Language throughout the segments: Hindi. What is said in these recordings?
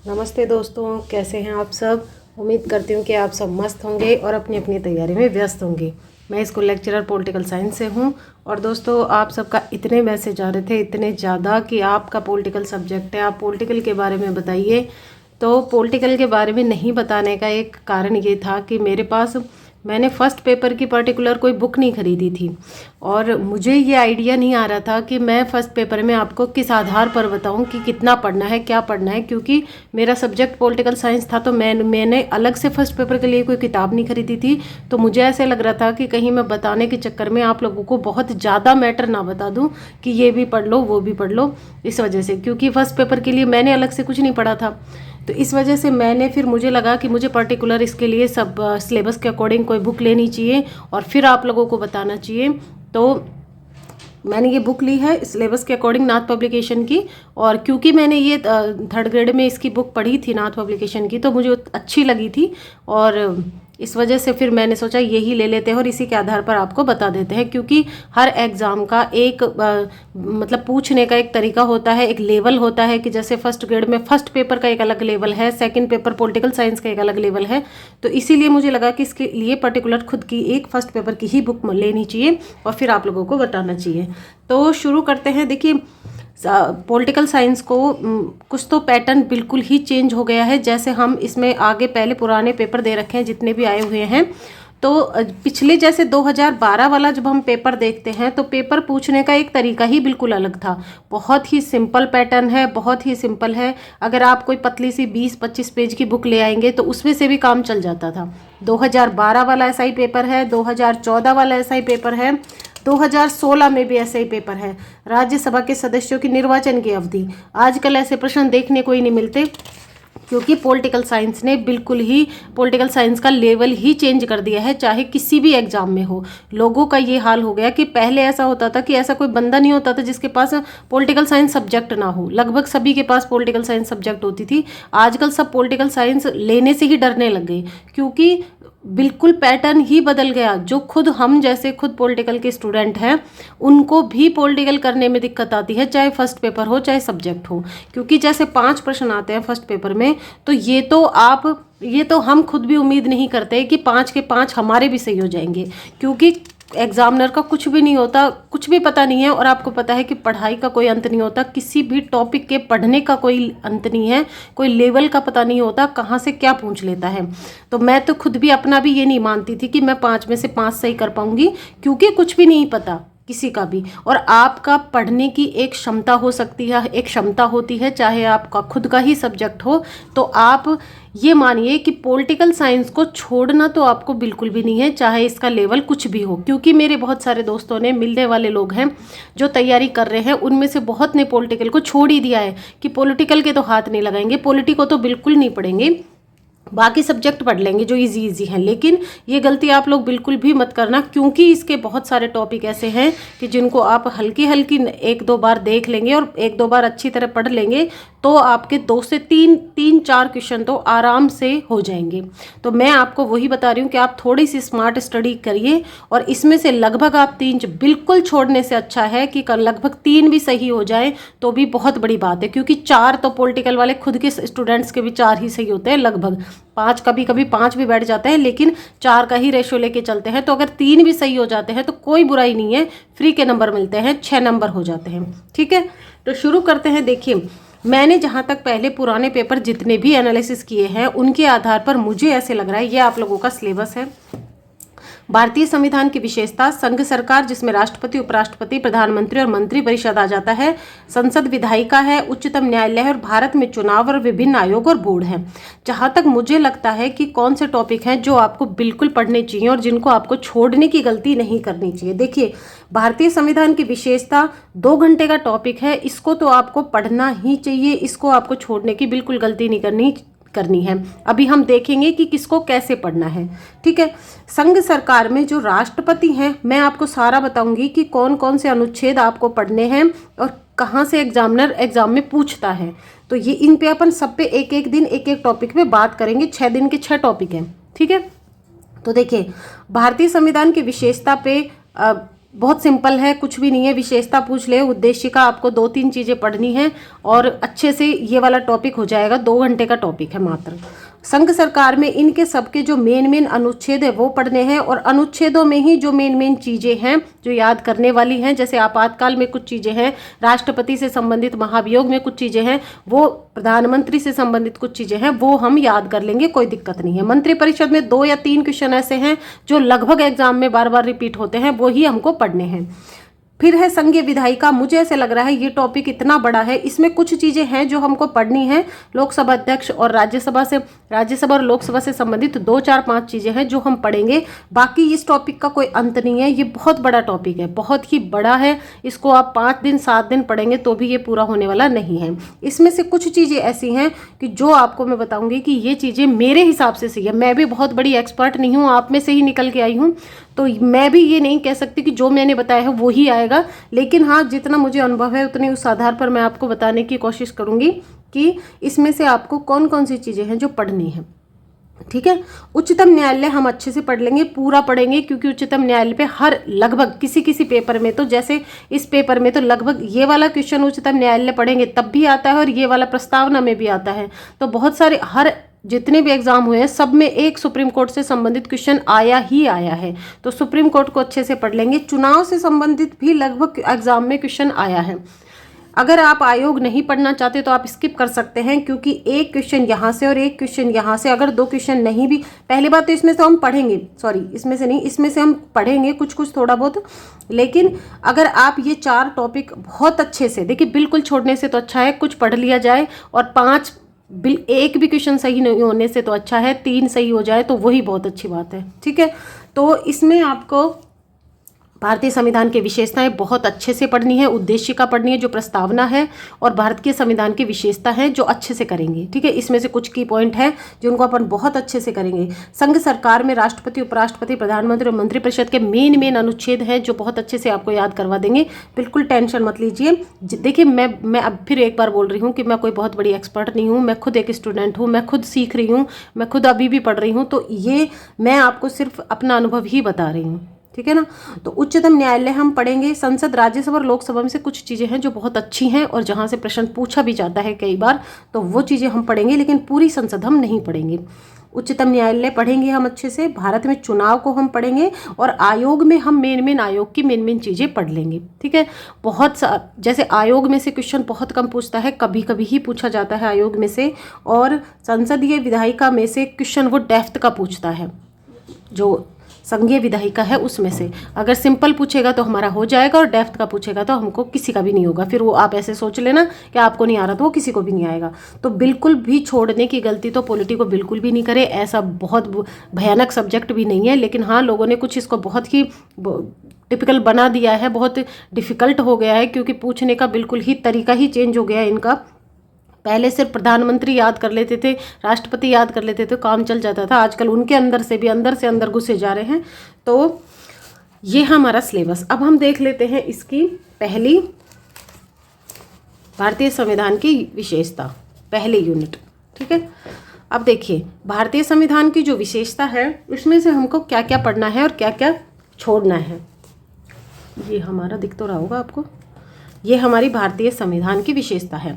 नमस्ते दोस्तों, कैसे हैं आप सब। उम्मीद करती हूँ कि आप सब मस्त होंगे और अपनी अपनी तैयारी में व्यस्त होंगे। मैं स्कूल लेक्चरर पॉलिटिकल साइंस से हूँ। और दोस्तों, आप सबका इतने मैसेज आ रहे थे, इतने ज़्यादा, कि आपका पॉलिटिकल सब्जेक्ट है, आप पॉलिटिकल के बारे में बताइए। तो पॉलिटिकल के बारे में नहीं बताने का एक कारण ये था कि मैंने फ़र्स्ट पेपर की पर्टिकुलर कोई बुक नहीं खरीदी थी और मुझे ये आइडिया नहीं आ रहा था कि मैं फ़र्स्ट पेपर में आपको किस आधार पर बताऊं कि कितना पढ़ना है, क्या पढ़ना है। क्योंकि मेरा सब्जेक्ट पॉलिटिकल साइंस था, तो मैंने अलग से फ़र्स्ट पेपर के लिए कोई किताब नहीं खरीदी थी। तो मुझे ऐसे लग रहा था कि कहीं मैं बताने के चक्कर में आप लोगों को बहुत ज़्यादा मैटर ना बता दूँ कि ये भी पढ़ लो, वो भी पढ़ लो। इस वजह से, क्योंकि फ़र्स्ट पेपर के लिए मैंने अलग से कुछ नहीं पढ़ा था, तो इस वजह से मुझे लगा कि मुझे पर्टिकुलर इसके लिए सब सिलेबस के अकॉर्डिंग कोई बुक लेनी चाहिए और फिर आप लोगों को बताना चाहिए। तो मैंने ये बुक ली है सिलेबस के अकॉर्डिंग, नाथ पब्लिकेशन की। और क्योंकि मैंने ये थर्ड ग्रेड में इसकी बुक पढ़ी थी नाथ पब्लिकेशन की, तो मुझे अच्छी लगी थी और इस वजह से फिर मैंने सोचा यही ले लेते हैं और इसी के आधार पर आपको बता देते हैं। क्योंकि हर एग्ज़ाम का एक मतलब पूछने का एक तरीका होता है, एक लेवल होता है कि जैसे फर्स्ट ग्रेड में फर्स्ट पेपर का एक अलग लेवल है, सेकंड पेपर पॉलिटिकल साइंस का एक अलग लेवल है। तो इसीलिए मुझे लगा कि इसके लिए पर्टिकुलर खुद की एक फर्स्ट पेपर की ही बुक लेनी चाहिए और फिर आप लोगों को बताना चाहिए। तो शुरू करते हैं। देखिए, पॉलिटिकल साइंस को कुछ तो पैटर्न बिल्कुल ही चेंज हो गया है। जैसे हम इसमें आगे पहले पुराने पेपर दे रखे हैं जितने भी आए हुए हैं, तो पिछले जैसे 2012 वाला जब हम पेपर देखते हैं तो पेपर पूछने का एक तरीका ही बिल्कुल अलग था। बहुत ही सिंपल पैटर्न है, बहुत ही सिंपल है। अगर आप कोई पतली सी 20-25 पेज की बुक ले आएंगे तो उसमें से भी काम चल जाता था। 2012 वाला ऐसा ही पेपर है, 2014 वाला ऐसा ही पेपर है, 2016 में भी ऐसा ही पेपर है। राज्यसभा के सदस्यों की निर्वाचन की अवधि, आजकल ऐसे प्रश्न देखने को ही नहीं मिलते, क्योंकि पॉलिटिकल साइंस ने बिल्कुल ही पॉलिटिकल साइंस का लेवल ही चेंज कर दिया है। चाहे किसी भी एग्जाम में हो, लोगों का ये हाल हो गया कि पहले ऐसा होता था कि ऐसा कोई बंदा नहीं होता था जिसके पास पॉलिटिकल साइंस सब्जेक्ट ना हो। लगभग सभी के पास पॉलिटिकल साइंस सब्जेक्ट होती थी। आजकल सब पॉलिटिकल साइंस लेने से ही डरने लग गए, क्योंकि बिल्कुल पैटर्न ही बदल गया। जो खुद हम जैसे खुद पॉलिटिकल के स्टूडेंट हैं, उनको भी पॉलिटिकल करने में दिक्कत आती है, चाहे फर्स्ट पेपर हो चाहे सब्जेक्ट हो। क्योंकि जैसे 5 प्रश्न आते हैं फर्स्ट पेपर में, तो ये तो हम खुद भी उम्मीद नहीं करते कि 5 के 5 हमारे भी सही हो जाएंगे। क्योंकि एग्जामिनर का कुछ भी नहीं होता, कुछ भी पता नहीं है। और आपको पता है कि पढ़ाई का कोई अंत नहीं होता, किसी भी टॉपिक के पढ़ने का कोई अंत नहीं है, कोई लेवल का पता नहीं होता कहाँ से क्या पूछ लेता है। तो मैं तो खुद भी अपना भी ये नहीं मानती थी कि मैं 5 में से 5 सही कर पाऊंगी, क्योंकि कुछ भी नहीं पता किसी का भी। और आपका पढ़ने की एक क्षमता हो सकती है, एक क्षमता होती है, चाहे आपका खुद का ही सब्जेक्ट हो। तो आप ये मानिए कि पॉलिटिकल साइंस को छोड़ना तो आपको बिल्कुल भी नहीं है, चाहे इसका लेवल कुछ भी हो। क्योंकि मेरे बहुत सारे दोस्तों ने, मिलने वाले लोग हैं जो तैयारी कर रहे हैं, उनमें से बहुत ने पॉलिटिकल को छोड़ ही दिया है कि पॉलिटिकल के तो हाथ नहीं लगाएंगे, पॉलिटी को तो बिल्कुल नहीं पढ़ेंगे, बाकी सब्जेक्ट पढ़ लेंगे जो इजी इजी हैं। लेकिन ये गलती आप लोग बिल्कुल भी मत करना, क्योंकि इसके बहुत सारे टॉपिक ऐसे हैं कि जिनको आप हल्की हल्की 1-2 बार देख लेंगे और 1-2 बार अच्छी तरह पढ़ लेंगे तो आपके 2 से 3-4 क्वेश्चन तो आराम से हो जाएंगे। तो मैं आपको वही बता रही हूँ कि आप थोड़ी सी स्मार्ट स्टडी करिए और इसमें से लगभग आप 3 बिल्कुल छोड़ने से अच्छा है कि लगभग 3 भी सही हो जाए तो भी बहुत बड़ी बात है। क्योंकि 4 तो पॉलिटिकल वाले खुद के स्टूडेंट्स के भी 4 ही सही होते हैं, लगभग 5, कभी कभी 5 भी बैठ जाते हैं, लेकिन 4 का ही रेशो लेके चलते हैं। तो अगर 3 भी सही हो जाते हैं तो कोई बुराई नहीं है, फ्री के नंबर मिलते हैं, 6 नंबर हो जाते हैं। ठीक है, तो शुरू करते हैं। देखिए, मैंने जहाँ तक पहले पुराने पेपर जितने भी एनालिसिस किए हैं, उनके आधार पर मुझे ऐसे लग रहा है, ये आप लोगों का सिलेबस है। भारतीय संविधान की विशेषता, संघ सरकार जिसमें राष्ट्रपति, उपराष्ट्रपति, प्रधानमंत्री और मंत्री परिषद आ जाता है, संसद विधायिका है, उच्चतम न्यायालय है और भारत में चुनाव और विभिन्न आयोग और बोर्ड है। जहाँ तक मुझे लगता है कि कौन से टॉपिक हैं जो आपको बिल्कुल पढ़ने चाहिए और जिनको आपको छोड़ने की गलती नहीं करनी चाहिए। देखिए, भारतीय संविधान की विशेषता 2 घंटे का टॉपिक है, इसको तो आपको पढ़ना ही चाहिए, इसको आपको छोड़ने की बिल्कुल गलती नहीं करनी है। अभी हम देखेंगे कि किसको कैसे पढ़ना है। ठीक है, संघ सरकार में जो राष्ट्रपति हैं, मैं आपको सारा बताऊंगी कि कौन कौन से अनुच्छेद आपको पढ़ने हैं और कहाँ से एग्जामिनर एग्जाम में पूछता है। तो ये इन पे अपन सब पे एक एक दिन एक एक टॉपिक पे बात करेंगे। 6 दिन के 6 टॉपिक हैं। ठीक है, तो देखिए, भारतीय संविधान की विशेषता पे बहुत सिंपल है, कुछ भी नहीं है, विशेषता पूछ ले, उद्देशिका, आपको 2-3 चीज़ें पढ़नी है और अच्छे से ये वाला टॉपिक हो जाएगा। 2 घंटे का टॉपिक है मात्र। संघ सरकार में इनके सबके जो मेन अनुच्छेद है वो पढ़ने हैं और अनुच्छेदों में ही जो मेन चीज़ें हैं जो याद करने वाली हैं, जैसे आपातकाल में कुछ चीज़ें हैं, राष्ट्रपति से संबंधित महाभियोग में कुछ चीज़ें हैं, वो प्रधानमंत्री से संबंधित कुछ चीज़ें हैं, वो हम याद कर लेंगे, कोई दिक्कत नहीं है। मंत्रिपरिषद में 2 या 3 क्वेश्चन ऐसे हैं जो लगभग एग्जाम में बार बार रिपीट होते हैं, वो ही हमको पढ़ने हैं। फिर है संघीय विधायिका। मुझे ऐसे लग रहा है ये टॉपिक इतना बड़ा है, इसमें कुछ चीज़ें हैं जो हमको पढ़नी है। लोकसभा अध्यक्ष और राज्यसभा और लोकसभा से संबंधित 2-4-5 चीज़ें हैं जो हम पढ़ेंगे। बाकी इस टॉपिक का कोई अंत नहीं है, ये बहुत बड़ा टॉपिक है, बहुत ही बड़ा है। इसको आप 5 दिन 7 दिन पढ़ेंगे तो भी ये पूरा होने वाला नहीं है। इसमें से कुछ चीज़ें ऐसी हैं कि जो आपको मैं बताऊँगी कि ये चीज़ें मेरे हिसाब से सही है। मैं भी बहुत बड़ी एक्सपर्ट नहीं हूँ, आप में से ही निकल के आई हूँ, तो मैं भी ये नहीं कह सकती कि जो मैंने बताया है वो ही आएगा, लेकिन हाँ जितना मुझे अनुभव है उतने उस आधार पर मैं आपको बताने की कोशिश करूँगी कि इसमें से आपको कौन कौन सी चीज़ें हैं जो पढ़नी है। ठीक है। उच्चतम न्यायालय हम अच्छे से पढ़ लेंगे, पूरा पढ़ेंगे, क्योंकि उच्चतम न्यायालय पे हर लगभग किसी पेपर में, तो जैसे इस पेपर में तो लगभग ये वाला क्वेश्चन उच्चतम न्यायालय पढ़ेंगे तब भी आता है और ये वाला प्रस्तावना में भी आता है। तो बहुत सारे, हर जितने भी एग्जाम हुए हैं सब में एक सुप्रीम कोर्ट से संबंधित क्वेश्चन आया ही आया है, तो सुप्रीम कोर्ट को अच्छे से पढ़ लेंगे। चुनाव से संबंधित भी लगभग एग्जाम में क्वेश्चन आया है। अगर आप आयोग नहीं पढ़ना चाहते तो आप स्किप कर सकते हैं, क्योंकि एक क्वेश्चन यहाँ से और एक क्वेश्चन यहाँ से, अगर 2 क्वेश्चन नहीं भी, पहली बात तो इसमें से हम पढ़ेंगे, सॉरी इसमें से नहीं, इसमें से हम पढ़ेंगे कुछ थोड़ा बहुत, लेकिन अगर आप ये 4 टॉपिक बहुत अच्छे से देखिए, बिल्कुल छोड़ने से तो अच्छा है कुछ पढ़ लिया जाए, और 5 एक भी क्वेश्चन सही नहीं होने से तो अच्छा है 3 सही हो जाए तो वही बहुत अच्छी बात है। ठीक है, तो इसमें आपको भारतीय संविधान की विशेषताएं बहुत अच्छे से पढ़नी है, उद्देशिका पढ़नी है जो प्रस्तावना है, और भारत के संविधान की विशेषता है जो अच्छे से करेंगे। ठीक है, इसमें से कुछ की पॉइंट है जिनको अपन बहुत अच्छे से करेंगे। संघ सरकार में राष्ट्रपति, उपराष्ट्रपति, प्रधानमंत्री और मंत्रिपरिषद के मेन अनुच्छेद हैं जो बहुत अच्छे से आपको याद करवा देंगे, बिल्कुल टेंशन मत लीजिए। देखिए मैं अब फिर एक बार बोल रही हूँ कि मैं कोई बहुत बड़ी एक्सपर्ट नहीं हूँ, मैं खुद एक स्टूडेंट हूँ, मैं खुद सीख रही हूँ, मैं खुद अभी भी पढ़ रही हूँ, तो ये मैं आपको सिर्फ अपना अनुभव ही बता रही हूँ। ठीक है ना, तो उच्चतम न्यायालय हम पढ़ेंगे। संसद, राज्यसभा और लोकसभा में से कुछ चीज़ें हैं जो बहुत अच्छी हैं और जहाँ से प्रश्न पूछा भी जाता है कई बार, तो वो चीज़ें हम पढ़ेंगे, लेकिन पूरी संसद हम नहीं पढ़ेंगे। उच्चतम न्यायालय पढ़ेंगे हम अच्छे से, भारत में चुनाव को हम पढ़ेंगे, और आयोग में हम मेन आयोग की मेन चीज़ें पढ़ लेंगे। ठीक है, जैसे आयोग में से क्वेश्चन बहुत कम पूछता है, कभी कभी ही पूछा जाता है आयोग में से, और संसदीय विधायिका में से क्वेश्चन वो डेप्थ का पूछता है, जो संघीय विधायिका है उसमें से। अगर सिंपल पूछेगा तो हमारा हो जाएगा, और डेप्थ का पूछेगा तो हमको किसी का भी नहीं होगा। फिर वो आप ऐसे सोच लेना कि आपको नहीं आ रहा तो वो किसी को भी नहीं आएगा। तो बिल्कुल भी छोड़ने की गलती तो पॉलिटी को बिल्कुल भी नहीं करे, ऐसा बहुत भयानक सब्जेक्ट भी नहीं है, लेकिन हाँ लोगों ने कुछ इसको बहुत ही टिपिकल बना दिया है, बहुत डिफ़िकल्ट हो गया है, क्योंकि पूछने का बिल्कुल ही तरीका ही चेंज हो गया है इनका। पहले सिर्फ प्रधानमंत्री याद कर लेते थे, राष्ट्रपति याद कर लेते थे, काम चल जाता था, आजकल उनके अंदर से भी अंदर से अंदर घुसे जा रहे हैं। तो ये हमारा सिलेबस। अब हम देख लेते हैं इसकी पहली, भारतीय संविधान की विशेषता, पहले यूनिट। ठीक है, अब देखिए भारतीय संविधान की जो विशेषता है उसमें से हमको क्या क्या पढ़ना है और क्या क्या छोड़ना है। ये हमारा दिख तो रहा होगा आपको, ये हमारी भारतीय संविधान की विशेषता है।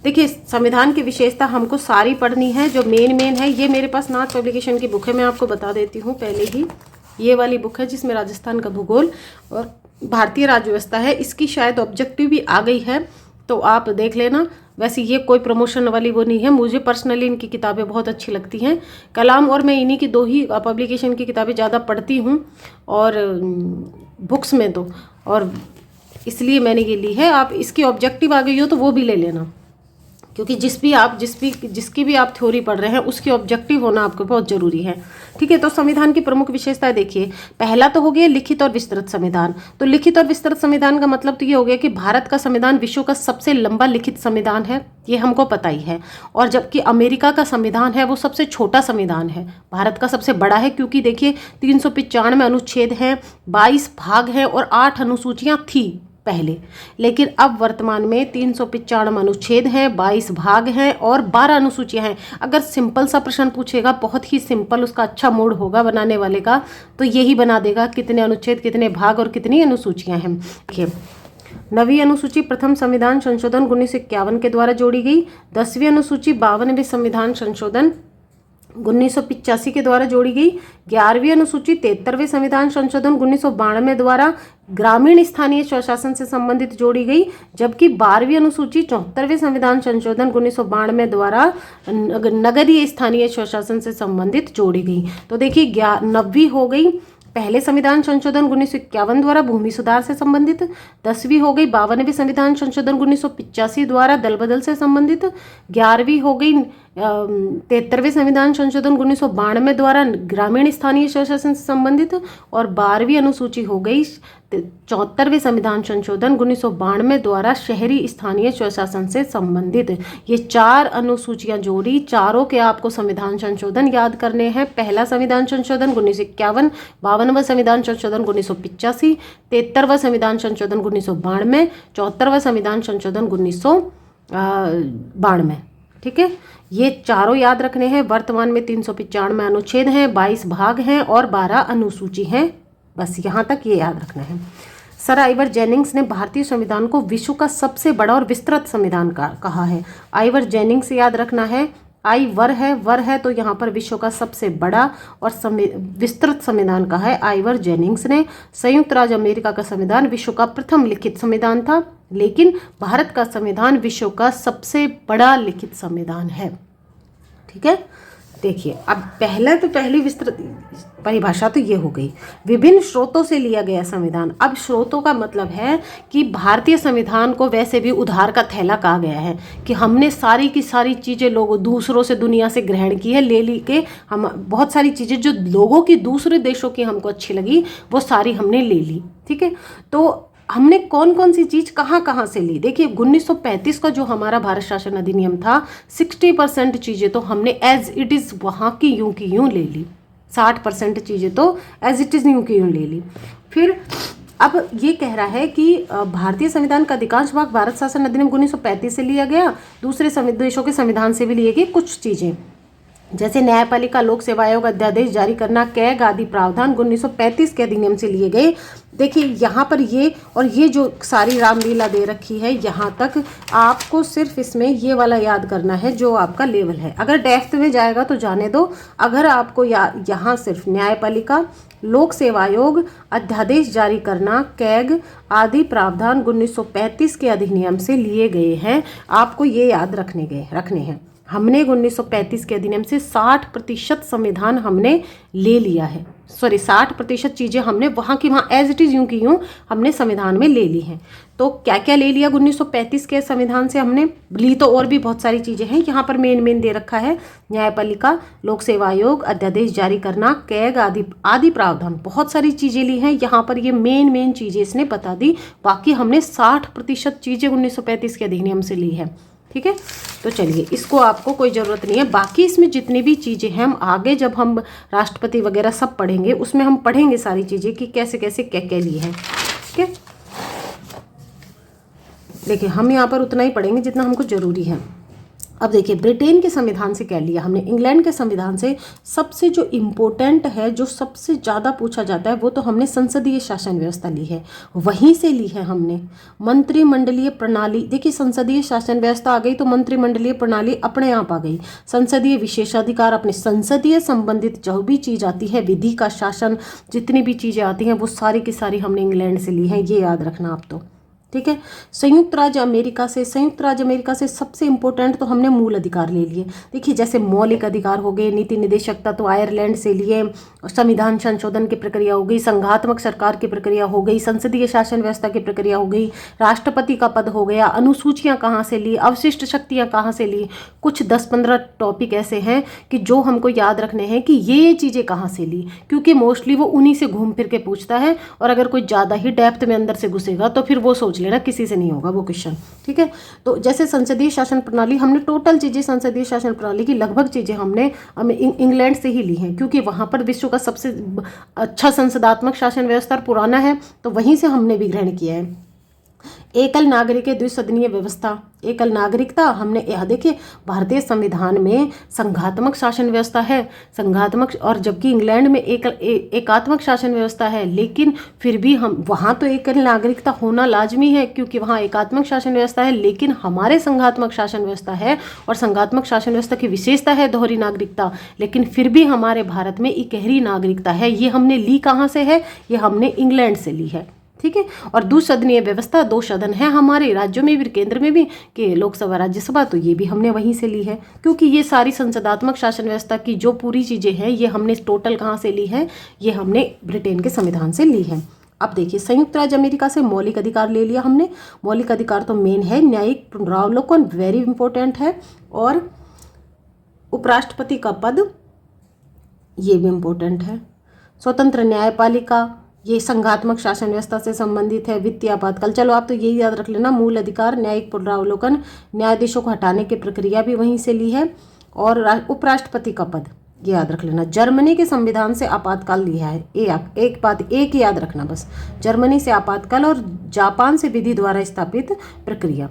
देखिए संविधान की विशेषता हमको सारी पढ़नी है, जो मेन है। ये मेरे पास नाथ पब्लिकेशन की बुक है, मैं आपको बता देती हूँ पहले ही। ये वाली बुक है जिसमें राजस्थान का भूगोल और भारतीय राज्य व्यवस्था है। इसकी शायद ऑब्जेक्टिव भी आ गई है, तो आप देख लेना। वैसे ये कोई प्रमोशन वाली वो नहीं है, मुझे पर्सनली इनकी किताबें बहुत अच्छी लगती हैं। कलाम और मैं इन्हीं की 2 ही पब्लिकेशन की किताबें ज़्यादा पढ़ती हूँ, और बुक्स में तो, और इसलिए मैंने ये ली है। आप इसकी ऑब्जेक्टिव आ गई हो तो वो भी ले लेना, क्योंकि जिसकी भी आप थ्योरी पढ़ रहे हैं उसकी ऑब्जेक्टिव होना आपको बहुत जरूरी है। ठीक है, तो संविधान की प्रमुख विशेषताएं देखिए। पहला तो हो गया लिखित और विस्तृत संविधान। तो लिखित और विस्तृत संविधान का मतलब तो ये हो गया कि भारत का संविधान विश्व का सबसे लंबा लिखित संविधान है, ये हमको पता ही है। और जबकि अमेरिका का संविधान है वो सबसे छोटा संविधान है, भारत का सबसे बड़ा है, क्योंकि देखिए 395 अनुच्छेद हैं, 22 भाग हैं और 8 अनुसूचियाँ थी। पहले। लेकिन अब वर्तमान में 395 अनुच्छेद हैं, 22 भाग हैं और 12 अनुसूचियां हैं। अगर सिंपल सा प्रश्न पूछेगा, बहुत ही सिंपल, उसका अच्छा मूड होगा बनाने वाले का, तो यही बना देगा कितने अनुच्छेद, कितने भाग और कितनी अनुसूचियां हैं। देखिए, 9वीं अनुसूची प्रथम संविधान संशोधन 1951 के द्वारा जोड़ी गई। 10वीं अनुसूची 52वें संविधान संशोधन 1985 के द्वारा जोड़ी गई। 11वीं अनुसूची 73वें संविधान संशोधन 1992 द्वारा ग्रामीण स्थानीय स्वशासन से संबंधित जोड़ी गई, जबकि 12वीं अनुसूची 74वें संविधान संशोधन 1992 द्वारा नगरीय स्थानीय स्वशासन से संबंधित जोड़ी गई। तो देखिए 9वीं हो गई पहले संविधान संशोधन 1951 द्वारा भूमि सुधार से संबंधित। 10वीं हो गई 52वें संविधान संशोधन 1985 द्वारा दल बदल से संबंधित। 11वीं हो गई 73वें संविधान संशोधन 1992 द्वारा ग्रामीण स्थानीय स्वशासन से संबंधित। और 12वीं अनुसूची हो गई 74वें संविधान संशोधन 1992 द्वारा शहरी स्थानीय स्वशासन से संबंधित। ये 4 अनुसूचियां जोड़ी, चारों के आपको संविधान संशोधन याद करने हैं। पहला संविधान संशोधन 1951, 52वां संविधान संशोधन 1985, 73वां संविधान संशोधन 1992, 74वां संविधान संशोधन 1992। ठीक है, ये चारों याद रखने हैं। वर्तमान में 395 अनुच्छेद हैं, 22 भाग हैं और 12 अनुसूची हैं। बस यहाँ तक ये याद रखना है। सर आइवर जेनिंग्स ने भारतीय संविधान को विश्व का सबसे बड़ा और विस्तृत संविधान कहा है। आइवर जेनिंग्स याद रखना है। आई वर है तो यहाँ पर विश्व का सबसे बड़ा और विस्तृत संविधान कहा है आइवर जेनिंग्स ने। संयुक्त राज्य अमेरिका का संविधान विश्व का प्रथम लिखित संविधान था, लेकिन भारत का संविधान विश्व का सबसे बड़ा लिखित संविधान है। ठीक है, देखिए अब पहली विस्तृत परिभाषा तो ये हो गई, विभिन्न स्रोतों से लिया गया संविधान। अब स्रोतों का मतलब है कि भारतीय संविधान को वैसे भी उधार का थैला कहा गया है कि हमने सारी की सारी चीज़ें लोगों दूसरों से दुनिया से ग्रहण की है, ले ली के हम बहुत सारी चीज़ें जो लोगों की दूसरे देशों की हमको अच्छी लगी वो सारी हमने ले ली। ठीक है, तो हमने कौन कौन सी चीज़ कहाँ से ली। देखिए 1935 का जो हमारा भारत शासन अधिनियम था, 60% चीज़ें तो हमने एज इट इज़ वहाँ की यूं ले ली, 60% चीज़ें तो एज इट इज़ यूं की यूं ले ली। फिर अब ये कह रहा है कि भारतीय संविधान का अधिकांश भाग भारत शासन अधिनियम 1935 से लिया गया, दूसरे देशों के संविधान से भी लिए गए कुछ चीज़ें, जैसे न्यायपालिका, लोक सेवा आयोग, अध्यादेश जारी करना, कैग आदि प्रावधान 1935 के अधिनियम से लिए गए। देखिए यहाँ पर ये जो सारी रामलीला दे रखी है, यहाँ तक आपको सिर्फ इसमें ये वाला याद करना है जो आपका लेवल है। अगर डेप्थ में जाएगा तो जाने दो। अगर आपको यहाँ सिर्फ न्यायपालिका, लोक सेवा आयोग, अध्यादेश जारी करना, कैग आदि प्रावधान 1935 के अधिनियम से लिए गए हैं, आपको ये याद रखने हैं। हमने 1935 के अधिनियम से 60% संविधान हमने ले लिया है, 60% चीज़ें हमने वहाँ की वहाँ एज इट इज़ यूं की यूं हमने संविधान में ले ली हैं। तो क्या क्या ले लिया 1935 के संविधान से हमने ली, तो और भी बहुत सारी चीज़ें हैं। यहाँ पर मेन दे रखा है न्यायपालिका, लोक सेवा आयोग, अध्यादेश जारी करना, कैग आदि प्रावधान, बहुत सारी चीज़ें ली हैं। यहाँ पर ये मेन चीज़ें इसने बता दी। बाकी हमने 60% चीज़ें 1935 के अधिनियम से ली है। ठीक है, तो चलिए इसको आपको कोई ज़रूरत नहीं है। बाकी इसमें जितनी भी चीज़ें हैं हम आगे जब हम राष्ट्रपति वगैरह सब पढ़ेंगे उसमें हम पढ़ेंगे सारी चीज़ें कि कैसे कैसे क्या क्या ली है। ठीक है, देखिए हम यहाँ पर उतना ही पढ़ेंगे जितना हमको ज़रूरी है। अब देखिए ब्रिटेन के संविधान से क्या लिया हमने, इंग्लैंड के संविधान से सबसे जो इम्पोर्टेंट है, जो सबसे ज़्यादा पूछा जाता है, वो तो हमने संसदीय शासन व्यवस्था ली है, वहीं से ली है हमने। मंत्रिमंडलीय प्रणाली, देखिए संसदीय शासन व्यवस्था आ गई तो मंत्रिमंडलीय प्रणाली अपने आप आ गई। संसदीय विशेषाधिकार, अपने संसदीय संबंधित जो भी चीज़ आती है, विधि का शासन, जितनी भी चीज़ें आती हैं वो सारी की सारी हमने इंग्लैंड से ली हैं, ये याद रखना आप तो। ठीक है, संयुक्त राज्य अमेरिका से सबसे इम्पोर्टेंट तो हमने मूल अधिकार ले लिए। देखिए जैसे मौलिक अधिकार हो गए, नीति निदेशकता तो आयरलैंड से लिए, संविधान संशोधन की प्रक्रिया हो गई, संघात्मक सरकार की प्रक्रिया हो गई, संसदीय शासन व्यवस्था की प्रक्रिया हो गई, राष्ट्रपति का पद हो गया, अनुसूचियाँ कहाँ से ली, अवशिष्ट शक्तियाँ कहाँ से ली। कुछ 10-15 टॉपिक ऐसे हैं कि जो हमको याद रखने हैं कि ये चीज़ें कहाँ से ली, क्योंकि मोस्टली वो उन्हीं से घूम फिर के पूछता है। और अगर कोई ज़्यादा ही डेप्थ में अंदर से घुसेगा तो फिर वो सोच लेना किसी से नहीं होगा वो क्वेश्चन। ठीक है, तो जैसे संसदीय शासन प्रणाली, हमने टोटल चीज़ें संसदीय शासन प्रणाली की लगभग चीज़ें हमने इंग्लैंड से ही ली हैं, क्योंकि वहाँ पर विश्व का सबसे अच्छा संसदात्मक शासन व्यवस्था पुराना है, तो वहीं से हमने भी ग्रहण किया है। एकल नागरिक द्विसदनीय व्यवस्था, एकल नागरिकता। हमने यह देखिए भारतीय संविधान में संघात्मक शासन व्यवस्था है, संघात्मक, और जबकि इंग्लैंड में एकात्मक शासन व्यवस्था है, लेकिन फिर भी हम वहाँ तो एकल नागरिकता होना लाजमी है क्योंकि वहाँ एकात्मक शासन व्यवस्था है, लेकिन हमारे संघात्मक शासन व्यवस्था है और संघात्मक शासन व्यवस्था की विशेषता है दोहरी नागरिकता, लेकिन फिर भी हमारे भारत में इकहरी नागरिकता है। ये हमने ली कहाँ से है? ये हमने इंग्लैंड से ली है, ठीक है। और द्विसदनीय व्यवस्था, 2 सदन है हमारे राज्यों में भी, केंद्र में भी, कि लोकसभा राज्यसभा, तो ये भी हमने वहीं से ली है, क्योंकि ये सारी संसदात्मक शासन व्यवस्था की जो पूरी चीज़ें हैं ये हमने टोटल कहाँ से ली है? ये हमने ब्रिटेन के संविधान से ली है। अब देखिए संयुक्त राज्य अमेरिका से मौलिक अधिकार ले लिया हमने। मौलिक अधिकार तो मेन है, न्यायिक पुनरावलोकन वेरी इंपॉर्टेंट है, और उपराष्ट्रपति का पद ये भी इम्पोर्टेंट है। स्वतंत्र न्यायपालिका, ये संघात्मक शासन व्यवस्था से संबंधित है। वित्तीय आपातकाल, चलो आप तो यही याद रख लेना। मूल अधिकार, न्यायिक पुनरावलोकन, न्यायाधीशों को हटाने की प्रक्रिया भी वहीं से ली है, और उपराष्ट्रपति का पद ये याद रख लेना। जर्मनी के संविधान से आपातकाल लिया है। एक बात एक ही याद रखना बस, जर्मनी से आपातकाल और जापान से विधि द्वारा स्थापित प्रक्रिया।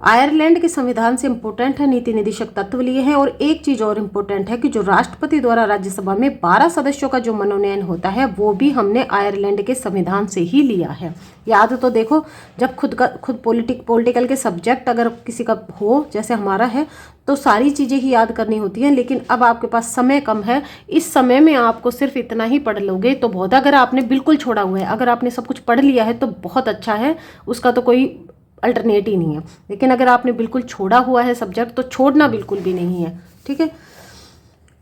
आयरलैंड के संविधान से इम्पोर्टेंट है, नीति निदेशक तत्व लिए हैं। और एक चीज़ और इम्पोर्टेंट है कि जो राष्ट्रपति द्वारा राज्यसभा में 12 सदस्यों का जो मनोनयन होता है वो भी हमने आयरलैंड के संविधान से ही लिया है। याद तो देखो, जब खुद पॉलिटिकल के सब्जेक्ट अगर किसी का हो, जैसे हमारा है, तो सारी चीज़ें ही याद करनी होती हैं, लेकिन अब आपके पास समय कम है। इस समय में आपको सिर्फ इतना ही पढ़ लोगे तो बहुत। अगर आपने बिल्कुल छोड़ा हुआ है, अगर आपने सब कुछ पढ़ लिया है तो बहुत अच्छा है, उसका तो कोई अल्टरनेट ही नहीं है। लेकिन अगर आपने बिल्कुल छोड़ा हुआ है सब्जेक्ट तो छोड़ना बिल्कुल भी नहीं है, ठीक है।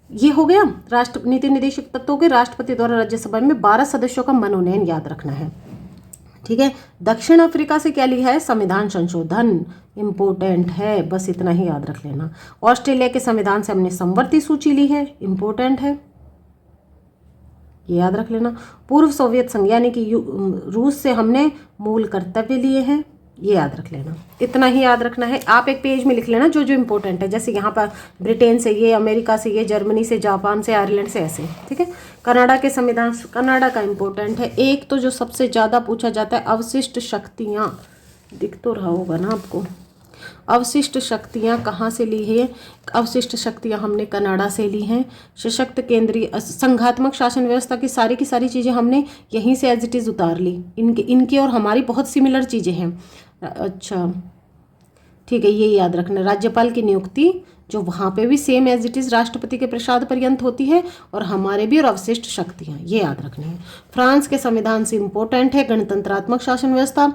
ये हो गया नीति निदेशक तत्वों के। राष्ट्रपति द्वारा राज्यसभा में 12 सदस्यों का मनोनयन याद रखना है, ठीक है। दक्षिण अफ्रीका से क्या लिया है? संविधान संशोधन, इम्पोर्टेंट है, बस इतना ही याद रख लेना। ऑस्ट्रेलिया के संविधान से हमने समवर्ती सूची ली है, इम्पोर्टेंट है, ये याद रख लेना। पूर्व सोवियत संघ यानी कि रूस से हमने मूल कर्तव्य लिए हैं, ये याद रख लेना। इतना ही याद रखना है। आप एक पेज में लिख लेना जो जो इम्पोर्टेंट है, जैसे यहाँ पर ब्रिटेन से ये, अमेरिका से ये, जर्मनी से, जापान से, आयरलैंड से, ऐसे, ठीक है। कनाडा के संविधान, कनाडा का इम्पोर्टेंट है। एक तो जो सबसे ज़्यादा पूछा जाता है, अवशिष्ट शक्तियाँ, दिख तो रहा होगा ना आपको। अवशिष्ट शक्तियाँ कहाँ से ली है? अवशिष्ट शक्तियाँ हमने कनाडा से ली हैं। सशक्त केंद्रीय संघात्मक शासन व्यवस्था की सारी चीज़ें हमने यहीं से एज इट इज़ उतार ली। इनकी और हमारी बहुत सिमिलर चीज़ें हैं। अच्छा ठीक है, ये याद रखना। राज्यपाल की नियुक्ति जो वहाँ पे भी सेम एज इट इज़ राष्ट्रपति के प्रसाद पर्यंत होती है, और हमारे भी, और अवशिष्ट शक्तियाँ ये याद रखनी है। फ्रांस के संविधान से इम्पोर्टेंट है गणतंत्रात्मक शासन व्यवस्था।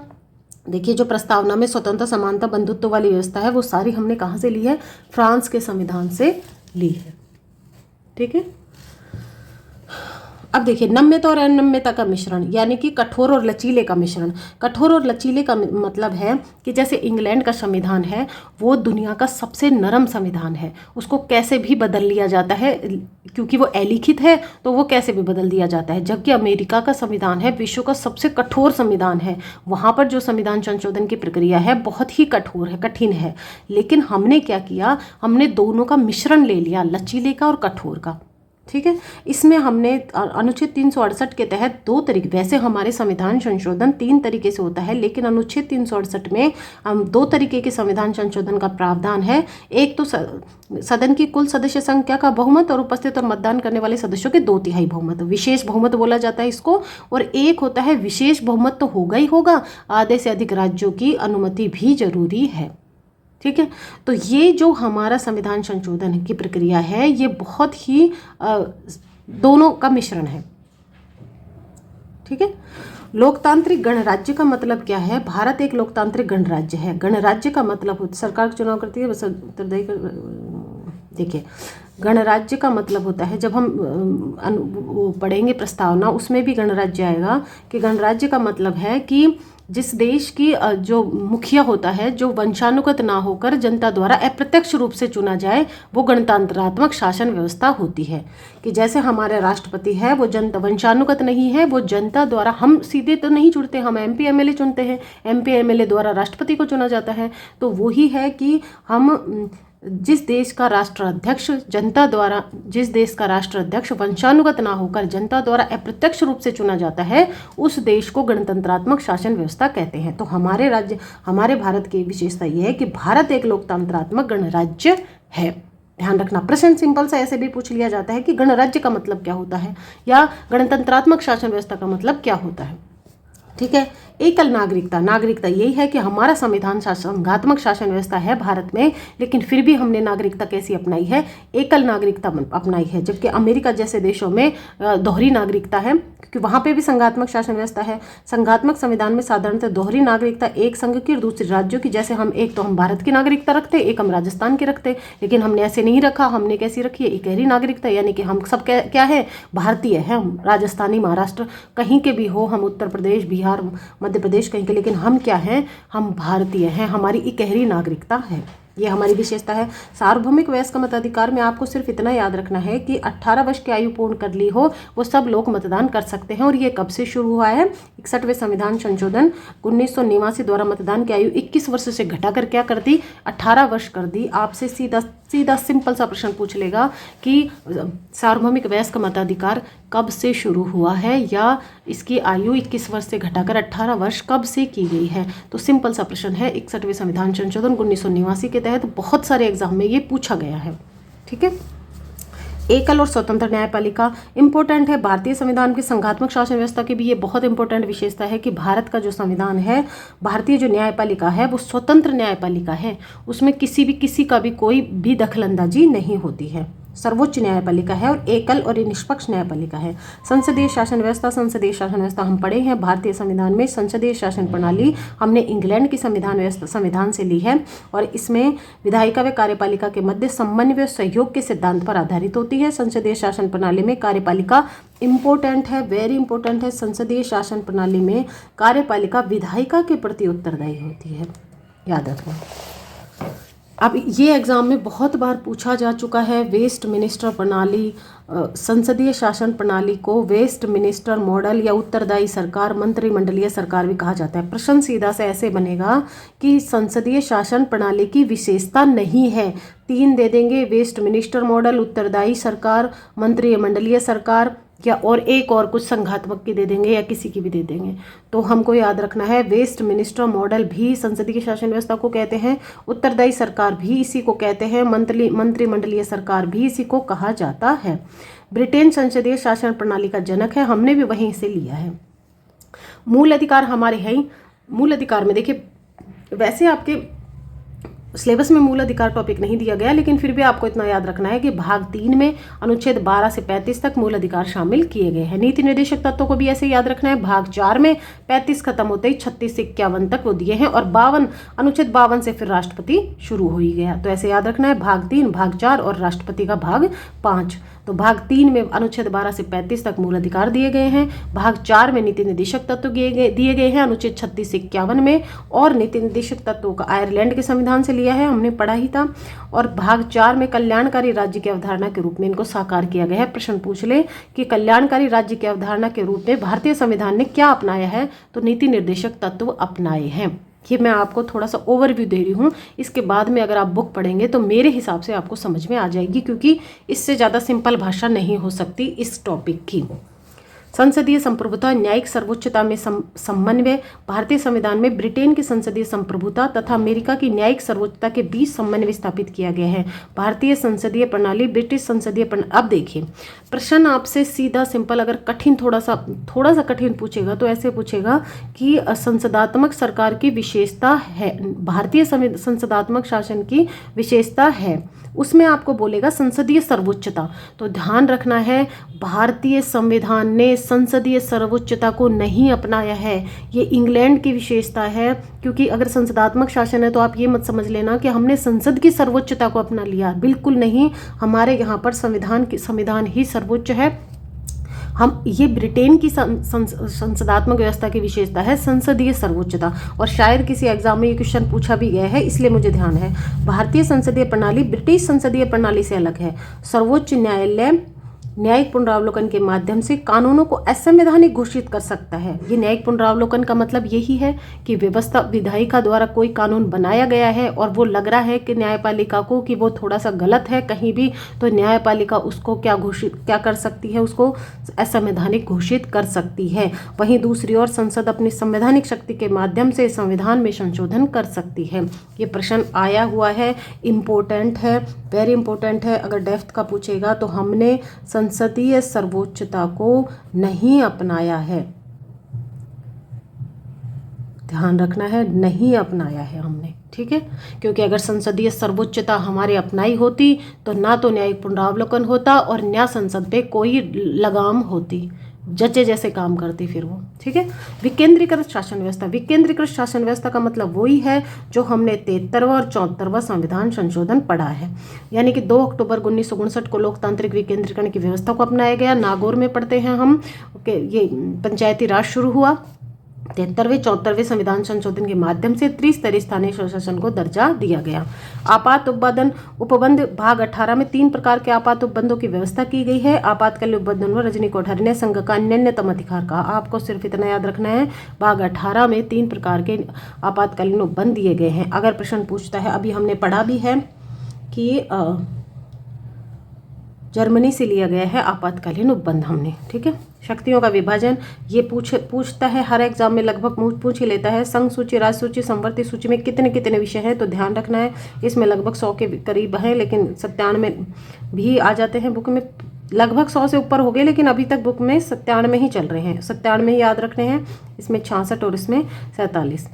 देखिए जो प्रस्तावना में स्वतंत्र, समानता, बंधुत्व वाली व्यवस्था है वो सारी हमने कहाँ से ली है? फ्रांस के संविधान से ली है, ठीक है। अब देखिए नम्यता और अनम्यता का मिश्रण, यानी कि कठोर और लचीले का मिश्रण। कठोर और लचीले का मतलब है कि जैसे इंग्लैंड का संविधान है वो दुनिया का सबसे नरम संविधान है, उसको कैसे भी बदल लिया जाता है क्योंकि वो अलिखित है, तो वो कैसे भी बदल दिया जाता है। जबकि अमेरिका का संविधान है विश्व का सबसे कठोर संविधान है, वहाँ पर जो संविधान संशोधन की प्रक्रिया है बहुत ही कठोर है, कठिन है। लेकिन हमने क्या किया, हमने दोनों का मिश्रण ले लिया, लचीले का और कठोर का, ठीक है। इसमें हमने अनुच्छेद 368 के तहत 2 तरीके, वैसे हमारे संविधान संशोधन 3 तरीके से होता है, लेकिन अनुच्छेद 368 में हम 2 तरीके के संविधान संशोधन का प्रावधान है। एक तो सदन की कुल सदस्य संख्या का बहुमत और उपस्थित और मतदान करने वाले सदस्यों के 2/3 बहुमत, विशेष बहुमत बोला जाता है इसको। और एक होता है विशेष बहुमत, तो होगा ही होगा, आधे से अधिक राज्यों की अनुमति भी जरूरी है, ठीक है। तो ये जो हमारा संविधान संशोधन की प्रक्रिया है ये बहुत ही दोनों का मिश्रण है, ठीक है। लोकतांत्रिक गणराज्य का मतलब क्या है? भारत एक लोकतांत्रिक गणराज्य है। गणराज्य का मतलब सरकार चुनाव करती है, बस उत्तरदायी। देखिए गणराज्य का मतलब होता है, जब हम पढ़ेंगे प्रस्तावना उसमें भी गणराज्य आएगा, कि गणराज्य का मतलब है कि जिस देश की जो मुखिया होता है जो वंशानुगत ना होकर जनता द्वारा अप्रत्यक्ष रूप से चुना जाए, वो गणतंत्रात्मक शासन व्यवस्था होती है। कि जैसे हमारे राष्ट्रपति है वो जनता वंशानुगत नहीं है, वो जनता द्वारा, हम सीधे तो नहीं चुनते, हम MP MLA चुनते हैं, MP MLA द्वारा राष्ट्रपति को चुना जाता है। तो वही है कि हम जिस देश का राष्ट्राध्यक्ष वंशानुगत ना होकर जनता द्वारा अप्रत्यक्ष रूप से चुना जाता है, उस देश को गणतंत्रात्मक शासन व्यवस्था कहते हैं। तो हमारे भारत की विशेषता यह है कि भारत एक लोकतंत्रात्मक गणराज्य है। ध्यान रखना, प्रश्न सिंपल सा ऐसे भी पूछ लिया जाता है कि गणराज्य का मतलब क्या होता है या गणतंत्रात्मक शासन व्यवस्था का मतलब क्या होता है। ठीक है। एकल नागरिकता यही है कि हमारा संविधान संघात्मक शासन व्यवस्था है भारत में, लेकिन फिर भी हमने नागरिकता कैसी अपनाई है, एकल नागरिकता अपनाई है। जबकि अमेरिका जैसे देशों में दोहरी नागरिकता है, क्योंकि वहाँ पे भी संघात्मक शासन व्यवस्था है। संघात्मक संविधान में साधारणतः दोहरी नागरिकता, एक संघ की और दूसरी राज्यों की, जैसे हम भारत की नागरिकता रखते, एक हम राजस्थान की रखते, लेकिन हमने ऐसे नहीं रखा। हमने कैसी रखी है, इकहरी नागरिकता, यानी कि हम सब क्या है, भारतीय है। हम राजस्थानी, महाराष्ट्र, कहीं के भी हो, हम उत्तर प्रदेश, बिहार, मध्य प्रदेश कहीं के, लेकिन हम क्या हैं, हम भारतीय हैं। हमारी इकहरी नागरिकता है, ये हमारी विशेषता है। सार्वभौमिक वयस्क मताधिकार में आपको सिर्फ इतना याद रखना है कि 18 वर्ष की आयु पूर्ण कर ली हो वो सब लोग मतदान कर सकते हैं। और ये कब से शुरू हुआ है, 61वें संविधान संशोधन 1989 द्वारा मतदान की आयु 21 वर्ष से घटाकर क्या कर दी, 18 वर्ष कर दी। आपसे सीधा सिंपल सा प्रश्न पूछ लेगा कि सार्वभौमिक वयस्क मताधिकार कब से शुरू हुआ है या इसकी आयु 21 वर्ष से घटाकर 18 वर्ष कब से की गई है। तो सिंपल सा प्रश्न है, 61वें संविधान संशोधन 1989 के तहत बहुत सारे एग्जाम में ये पूछा गया है। ठीक है। एकल और स्वतंत्र न्यायपालिका इंपॉर्टेंट है। भारतीय संविधान की संघात्मक शासन व्यवस्था की भी ये बहुत इंपॉर्टेंट विशेषता है कि भारत का जो संविधान है, भारतीय जो न्यायपालिका है वो स्वतंत्र न्यायपालिका है। उसमें किसी का भी कोई भी दखलंदाजी नहीं होती है। सर्वोच्च न्यायपालिका है और एकल और निष्पक्ष न्यायपालिका है। संसदीय शासन व्यवस्था हम पढ़े हैं भारतीय संविधान में। संसदीय शासन प्रणाली हमने इंग्लैंड की संविधान से ली है और इसमें विधायिका व कार्यपालिका के मध्य समन्वय सहयोग के सिद्धांत पर आधारित होती है। संसदीय शासन प्रणाली में कार्यपालिका इंपॉर्टेंट है, वेरी इंपॉर्टेंट है। संसदीय शासन प्रणाली में कार्यपालिका विधायिका के प्रति उत्तरदायी होती है, याद रखना। अब ये एग्ज़ाम में बहुत बार पूछा जा चुका है, वेस्ट मिनिस्टर प्रणाली, संसदीय शासन प्रणाली को वेस्ट मिनिस्टर मॉडल या उत्तरदायी सरकार, मंत्रिमंडलीय सरकार भी कहा जाता है। प्रश्न सीधा से ऐसे बनेगा कि संसदीय शासन प्रणाली की विशेषता नहीं है, 3 दे देंगे, वेस्ट मिनिस्टर मॉडल, उत्तरदायी सरकार, मंत्रिमंडलीय सरकार, या और एक और कुछ संघात्मक की दे देंगे या किसी की भी दे देंगे। तो हमको याद रखना है, वेस्ट मिनिस्टर मॉडल भी संसदीय शासन व्यवस्था को कहते हैं, उत्तरदायी सरकार भी इसी को कहते हैं, मंत्रिमंडलीय सरकार भी इसी को कहा जाता है। ब्रिटेन संसदीय शासन प्रणाली का जनक है, हमने भी वहीं से लिया है। मूल अधिकार हमारे हैं। मूल अधिकार में देखिए, वैसे आपके सिलेबस में मूल अधिकार टॉपिक नहीं दिया गया, लेकिन फिर भी आपको इतना याद रखना है कि भाग 3 में अनुच्छेद 12 से 35 तक मूल अधिकार शामिल किए गए हैं। नीति निर्देशक तत्वों को भी ऐसे याद रखना है। भाग 4 में 35 खत्म होते ही 36 से 51 तक वो दिए हैं और 52 अनुच्छेद 52 से फिर राष्ट्रपति शुरू हो ही गया। तो ऐसे याद रखना है, भाग 3, भाग 4 और राष्ट्रपति का भाग 5। तो भाग 3 में अनुच्छेद 12 से 35 तक मूल अधिकार दिए गए हैं। भाग 4 में नीति निर्देशक तत्व दिए गए हैं अनुच्छेद 36 से 51 में, और नीति निर्देशक तत्वों का आयरलैंड के संविधान से लिया है, हमने पढ़ा ही था। और भाग 4 में कल्याणकारी राज्य की अवधारणा के रूप में इनको साकार किया गया है। प्रश्न पूछ ले कि कल्याणकारी राज्य की अवधारणा के रूप में भारतीय संविधान ने क्या अपनाया है, तो नीति निर्देशक तत्व अपनाए हैं। ये मैं आपको थोड़ा सा ओवरव्यू दे रही हूँ, इसके बाद में अगर आप बुक पढ़ेंगे तो मेरे हिसाब से आपको समझ में आ जाएगी, क्योंकि इससे ज़्यादा सिंपल भाषा नहीं हो सकती इस टॉपिक की। संसदीय संप्रभुता, न्यायिक सर्वोच्चता में समन्वय। भारतीय संविधान में ब्रिटेन की संसदीय संप्रभुता तथा अमेरिका की न्यायिक सर्वोच्चता के बीच समन्वय स्थापित किया गया है। भारतीय संसदीय प्रणाली, ब्रिटिश संसदीय प्रणाली। अब देखिए, प्रश्न आपसे सीधा सिंपल, अगर कठिन थोड़ा सा कठिन पूछेगा तो ऐसे पूछेगा कि संसदात्मक सरकार की विशेषता है, भारतीय संसदात्मक शासन की विशेषता है, उसमें आपको बोलेगा संसदीय सर्वोच्चता। तो ध्यान रखना है, भारतीय संविधान ने संसदीय सर्वोच्चता को नहीं अपनाया है, ये इंग्लैंड की विशेषता है। क्योंकि अगर संसदात्मक शासन है तो आप ये मत समझ लेना कि हमने संसद की सर्वोच्चता को अपना लिया, बिल्कुल नहीं। हमारे यहाँ पर संविधान ही सर्वोच्च है। हम ये ब्रिटेन की संसदात्मक व्यवस्था की विशेषता है संसदीय सर्वोच्चता, और शायद किसी एग्जाम में ये क्वेश्चन पूछा भी गया है, इसलिए मुझे ध्यान है। भारतीय संसदीय प्रणाली ब्रिटिश संसदीय प्रणाली से अलग है। सर्वोच्च न्यायालय न्यायिक पुनरावलोकन के माध्यम से कानूनों को असंवैधानिक घोषित कर सकता है। ये न्यायिक पुनरावलोकन का मतलब यही है कि व्यवस्था विधायिका द्वारा कोई कानून बनाया गया है और वो लग रहा है कि न्यायपालिका को कि वो थोड़ा सा गलत है कहीं भी, तो न्यायपालिका उसको क्या कर सकती है, उसको असंवैधानिक घोषित कर सकती है। वहीं दूसरी ओर संसद अपनी संवैधानिक शक्ति के माध्यम से संविधान में संशोधन कर सकती है। ये प्रश्न आया हुआ है, इम्पोर्टेंट है, वेरी इंपॉर्टेंट है। अगर डेप्थ का पूछेगा तो हमने संसदीय सर्वोच्चता को नहीं अपनाया है, ध्यान रखना है, नहीं अपनाया है हमने, ठीक है। क्योंकि अगर संसदीय सर्वोच्चता हमारे अपनाई होती तो ना तो न्यायिक पुनरावलोकन होता और ना संसद पे कोई लगाम होती, जजे जैसे काम करती फिर वो, ठीक है। विकेंद्रीकृत शासन व्यवस्था, विकेंद्रीकृत शासन व्यवस्था का मतलब वही है जो हमने 73वां और 74वां संविधान संशोधन पढ़ा है। यानी कि 2 अक्टूबर 1959 को लोकतांत्रिक विकेंद्रीकरण की व्यवस्था को अपनाया गया। नागौर में पढ़ते हैं हम, ये पंचायती राज शुरू हुआ। 73वें 74वें संविधान संशोधन के माध्यम से त्रिस्तरीय स्थानीय स्वशासन को दर्जा दिया गया। आपात उपबंध भाग 18 में 3 प्रकार के आपात उपबंधों की व्यवस्था की गई है। आपातकालीन उपबंधों में रजनी कोठारी ने संघ का न्यूनतम अधिकार कहा। आपको सिर्फ इतना याद रखना है, भाग 18 में 3 प्रकार के आपातकालीन उपबंध दिए गए हैं। अगर प्रश्न पूछता है, अभी हमने पढ़ा भी है कि जर्मनी से लिया गया है आपातकालीन उपबंध हमने, ठीक है। शक्तियों का विभाजन ये पूछता है, हर एग्जाम में लगभग पूछ ही लेता है। संघ सूची, राज्य सूची, संवर्ती सूची में कितने कितने विषय हैं, तो ध्यान रखना है। इसमें लगभग 100 के करीब हैं, लेकिन 97 भी आ जाते हैं बुक में। लगभग 100 से ऊपर हो गए, लेकिन अभी तक बुक में 97 ही चल रहे हैं, 97 ही याद रखने हैं। इसमें 66 और इसमें 47।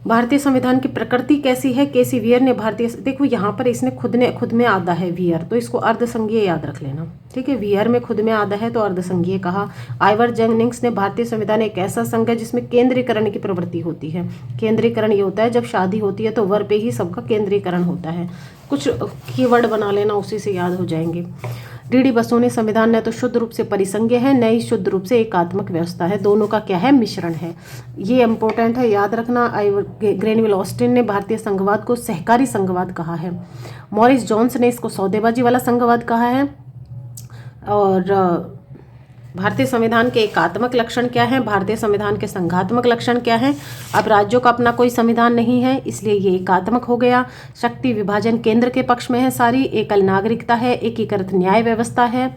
भारतीय संविधान की प्रकृति कैसी है, केसी वियर ने भारतीय, देखो यहाँ पर इसने खुद में आधा है वियर, तो इसको अर्धसंघीय याद रख लेना, ठीक है। वियर में खुद में आधा है तो अर्धसंघीय कहा। आइवर जेनिंग्स ने भारतीय संविधान एक ऐसा संघ है जिसमें केंद्रीकरण की प्रवृत्ति होती है। केंद्रीकरण ये होता है जब शादी होती है तो वर पे ही सबका केंद्रीकरण होता है। कुछ कीवर्ड बना लेना, उसी से याद हो जाएंगे। डी बसु ने संविधान न तो शुद्ध रूप से परिसंघीय है, न ही शुद्ध रूप से एकात्मक व्यवस्था है, दोनों का क्या है, मिश्रण है। ये इंपॉर्टेंट है, याद रखना। ग्रेनविल ऑस्टिन ने भारतीय संघवाद को सहकारी संघवाद कहा है। मॉरिस जोन्स ने इसको सौदेबाजी वाला संघवाद कहा है। और भारतीय संविधान के एकात्मक लक्षण क्या है, भारतीय संविधान के संघात्मक लक्षण क्या है। अब राज्यों का अपना कोई संविधान नहीं है, इसलिए ये एकात्मक हो गया। शक्ति विभाजन केंद्र के पक्ष में है सारी। एकल नागरिकता है, एकीकृत न्याय व्यवस्था है।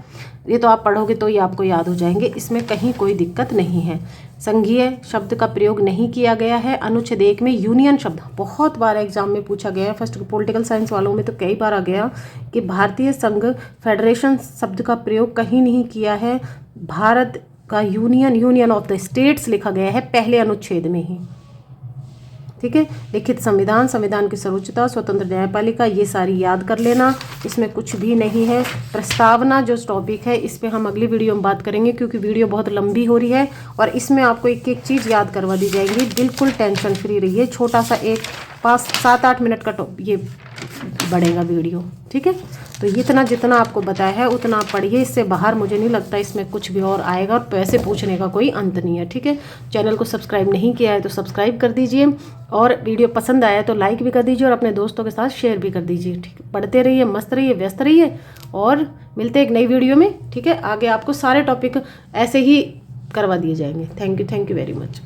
ये तो आप पढ़ोगे तो ये आपको याद हो जाएंगे, इसमें कहीं कोई दिक्कत नहीं है। संघीय शब्द का प्रयोग नहीं किया गया है। अनुच्छेद 1 में यूनियन शब्द बहुत बार एग्जाम में पूछा गया है, फर्स्ट पॉलिटिकल साइंस वालों में तो कई बार आ गया कि भारतीय संघ, फेडरेशन शब्द का प्रयोग कहीं नहीं किया है। भारत का यूनियन ऑफ द स्टेट्स लिखा गया है पहले अनुच्छेद में ही, ठीक है। लिखित संविधान, संविधान की सर्वोच्चता, स्वतंत्र न्यायपालिका, ये सारी याद कर लेना, इसमें कुछ भी नहीं है। प्रस्तावना जो टॉपिक है इस पे हम अगली वीडियो में बात करेंगे, क्योंकि वीडियो बहुत लंबी हो रही है और इसमें आपको एक एक चीज़ याद करवा दी जाएगी। बिल्कुल टेंशन फ्री रहिए, छोटा सा एक 5-7-8 मिनट का ये बढ़ेगा वीडियो, ठीक है। तो इतना जितना आपको बताया है उतना आप पढ़िए, इससे बाहर मुझे नहीं लगता इसमें कुछ भी और आएगा, और पैसे पूछने का कोई अंत नहीं है, ठीक है। चैनल को सब्सक्राइब नहीं किया है तो सब्सक्राइब कर दीजिए, और वीडियो पसंद आया तो लाइक भी कर दीजिए और अपने दोस्तों के साथ शेयर भी कर दीजिए, ठीक है। पढ़ते रहिए, मस्त रहिए, व्यस्त रहिए, और मिलते हैं एक नई वीडियो में, ठीक है। आगे आपको सारे टॉपिक ऐसे ही करवा दिए जाएंगे। Thank you very much.